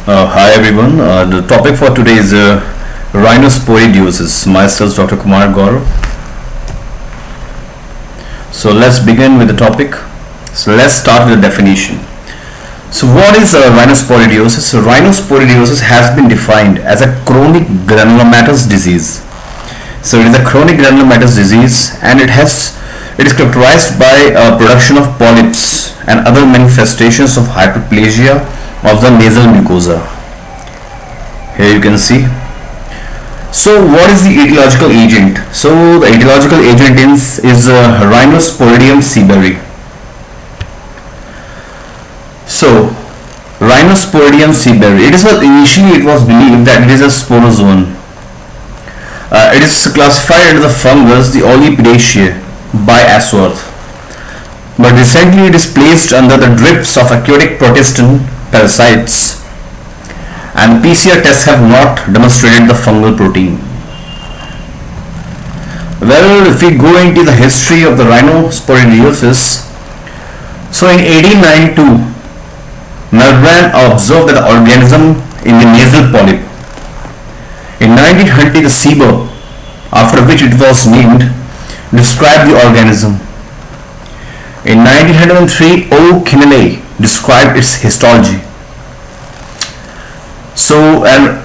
Hi everyone. The topic for today is rhinosporidiosis. Myself, Dr. Kumar Gaurav. So let's begin with the topic. So let's start with the definition. So what is rhinosporidiosis? So rhinosporidiosis has been defined as a chronic granulomatous disease. So it is a chronic granulomatous disease, and it is characterized by production of polyps and other manifestations of hyperplasia of the nasal mucosa. Here you can see. So what is the etiological agent? So the etiological agent is Rhinosporidium seabury. So Rhinosporidium seabury. Initially it was believed that it is a sporozoan. It is classified under the fungus the Olipidaceae by Ashworth, but recently it is placed under the drips of aquatic protestant parasites, and PCR tests have not demonstrated the fungal protein. Well, if we go into the history of the rhinosporidiosis, so in 1892, Malbrand observed that the organism in the nasal polyp. In 1920, the Sieber, after which it was named, described the organism. In 1903, O. Kineley described its histology. So, and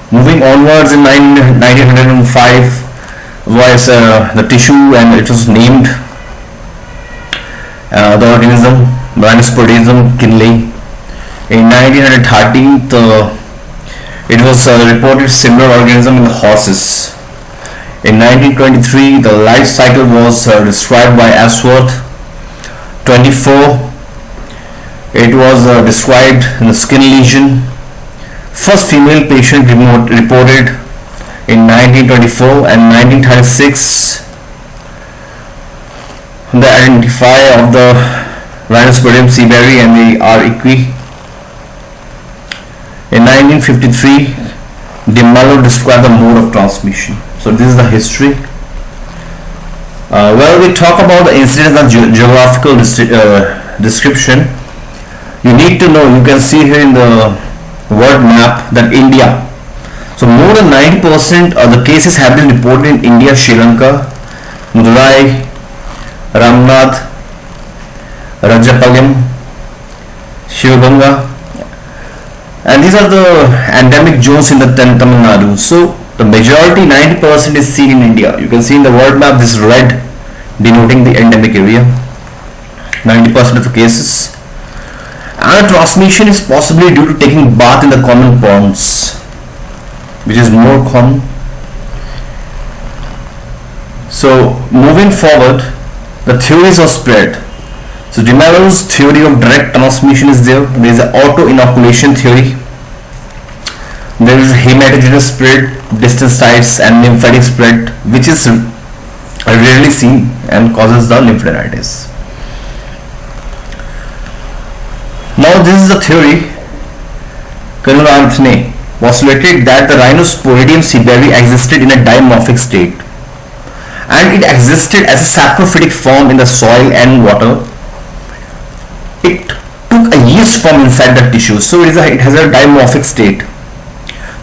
moving onwards in 1905 was the tissue, and it was named the organism Rhinosporidiosis Kinley. In 1913, it was reported similar organism in the horses. In 1923, the life cycle was described by Ashworth. 24, it was described in the skin lesion. First female patient reported in 1924, and 1936 the identifier of the Rhinosporidium seabury and the R. equi. In 1953, De Mello described the mode of transmission. So this is the history. Well, we talk about the incidence and geographical description. You need to know, you can see here in the world map that India. So more than 90% of the cases have been reported in India, Sri Lanka, Madurai, Ramnath, Rajapalayam, Shivaganga, and these are the endemic zones in the Tamil Nadu. So the majority, 90%, is seen in India. You can see in the world map this red denoting the endemic area, 90% of the cases. And the transmission is possibly due to taking bath in the common ponds, which is more common. So moving forward, the theories of spread. So De Mello's theory of direct transmission is there. There is an auto-inoculation theory. There is hematogenous spread, distal sites, and lymphatic spread, which is rarely seen and causes the lymphadenitis. Now this is the theory. Kanuranthne postulated that the Rhinosporidium seabury existed in a dimorphic state, and it existed as a saprophytic form in the soil and water. It took a yeast form inside the tissue, so it has a dimorphic state,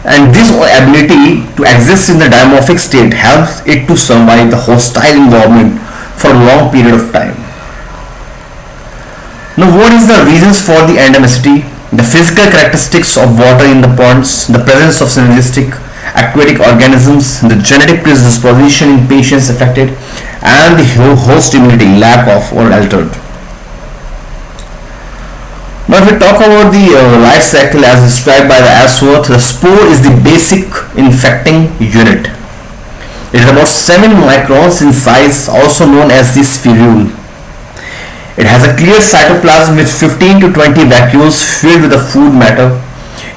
and this ability to exist in the dimorphic state helps it to survive the hostile environment for a long period of time. Now, what is the reasons for the endemicity? The physical characteristics of water in the ponds, the presence of synergistic aquatic organisms, the genetic predisposition in patients affected, and the host immunity lack of or altered. Now, if we talk about the life cycle as described by the Ashworth, the spore is the basic infecting unit. It is about 7 microns in size, also known as the spherule. It has a clear cytoplasm with 15 to 20 vacuoles filled with the food matter.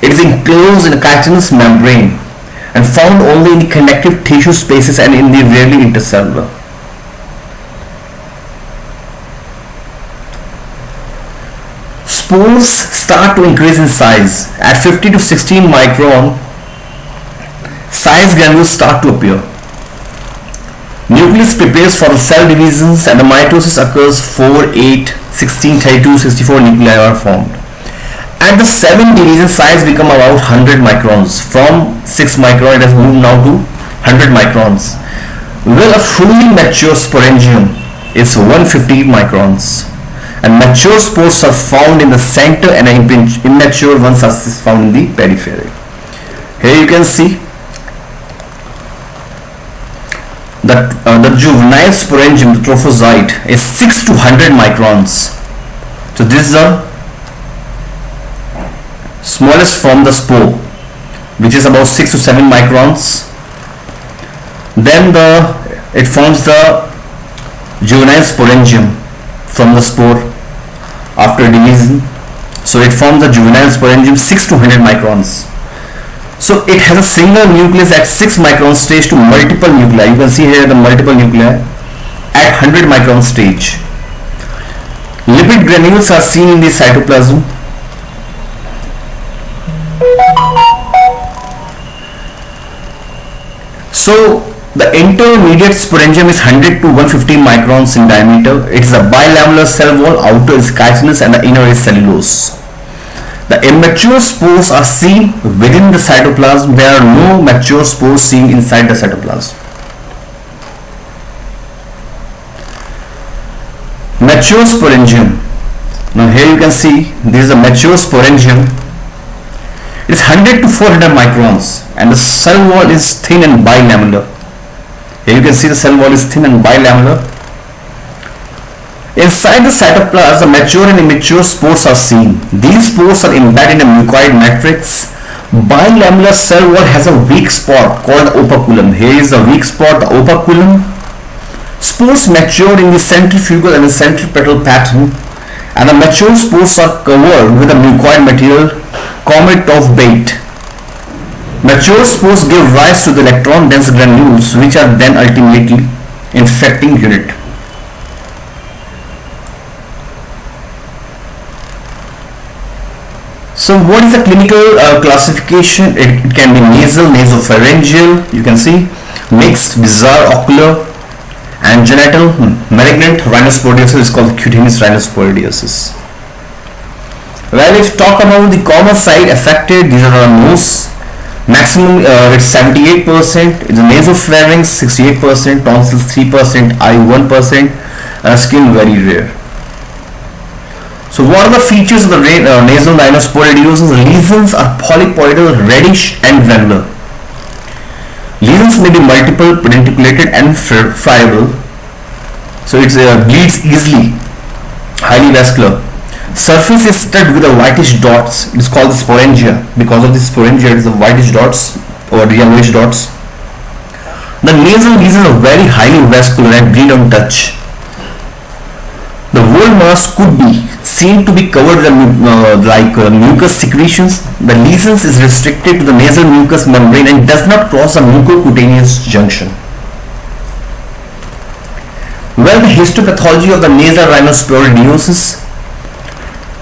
It is enclosed in a chitinous membrane and found only in the connective tissue spaces and in the rarely intercellular. Spores start to increase in size. At 50 to 16 micron, size granules start to appear. Nucleus prepares for the cell divisions and the mitosis occurs. 4, 8, 16, 32, 64 nuclei are formed. At the 7 division, size become about 100 microns. From 6 micron, it has moved now to 100 microns. Well, a fully mature sporangium is 150 microns. And mature spores are found in the center and immature ones are found in the periphery. Here you can see that the juvenile sporangium, the trophozoite, is 6 to 100 microns. So this is the smallest form, the spore, which is about 6 to 7 microns. Then it forms the juvenile sporangium from the spore after division. So it forms the juvenile sporangium 6 to 100 microns. So it has a single nucleus at 6 micron stage to multiple nuclei. You can see here the multiple nuclei at 100 micron stage. Lipid granules are seen in the cytoplasm. So the intermediate sporangium is 100 to 150 microns in diameter. It is a bilamellar cell wall. Outer is chitinous and the inner is cellulose. The immature spores are seen within the cytoplasm. There are no mature spores seen inside the cytoplasm. Mature sporangium. Now here you can see this is a mature sporangium. It is 100 to 400 microns and the cell wall is thin and bilamellar. Here you can see the cell wall is thin and bilamellar. Inside the cytoplasm, the mature and immature spores are seen. These spores are embedded in a mucoid matrix. Bilamellar cell wall has a weak spot called operculum. Here is the weak spot, the operculum. Spores mature in the centrifugal and the centripetal pattern, and the mature spores are covered with a mucoid material, comet of Bate. Mature spores give rise to the electron dense granules, which are then ultimately infecting unit. So what is the clinical classification? It can be nasal, nasopharyngeal, you can see, mixed, bizarre, ocular, and genital. Malignant rhinosporidiosis is called cutaneous rhinosporidiosis. Well, if you talk about the common site affected, these are our nose. Maximum it's 78%, it's the nasopharynx 68%, tonsils 3%, eye 1%, skin very rare. So what are the features of the nasal rhinosporidiosis? Lesions are polypoidal, reddish and granular. Lesions may be multiple, pedunculated and friable. So it bleeds easily, highly vascular. Surface is studded with a whitish dots. It is called the sporangia. Because of the sporangia, it is the whitish dots or yellowish dots. The nasal lesions are very highly vascular and bleed on touch. The whole mass could be seen to be covered with mucus secretions. The lesions is restricted to the nasal mucous membrane and does not cross a mucocutaneous junction. Well, the histopathology of the nasal rhinosporidiosis.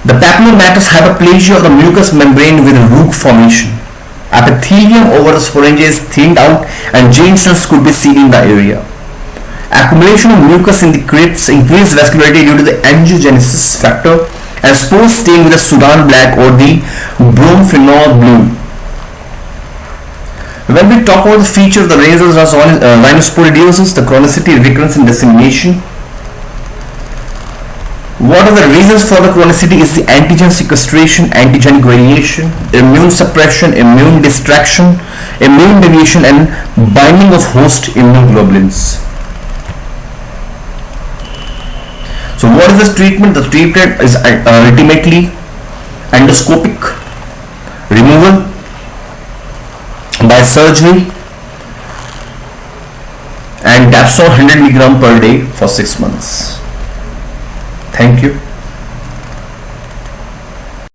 The papillomatous hyperplasia of the mucous membrane with root formation. Epithelium over the sporangia is thinned out and giant cells could be seen in the area. Accumulation of mucus in the creates increased vascularity due to the angiogenesis factor, and spores stain with the Sudan black or the bromophenol blue. When we talk about the feature of the nasal rhinosporidiosis, the chronicity, recurrence and dissemination. What are the reasons for the chronicity is the antigen sequestration, antigenic variation, immune suppression, immune distraction, immune deviation and binding of host immunoglobulins. So what is the treatment? The treatment is ultimately endoscopic removal by surgery and Dapsone 100 mg per day for 6 months. Thank you.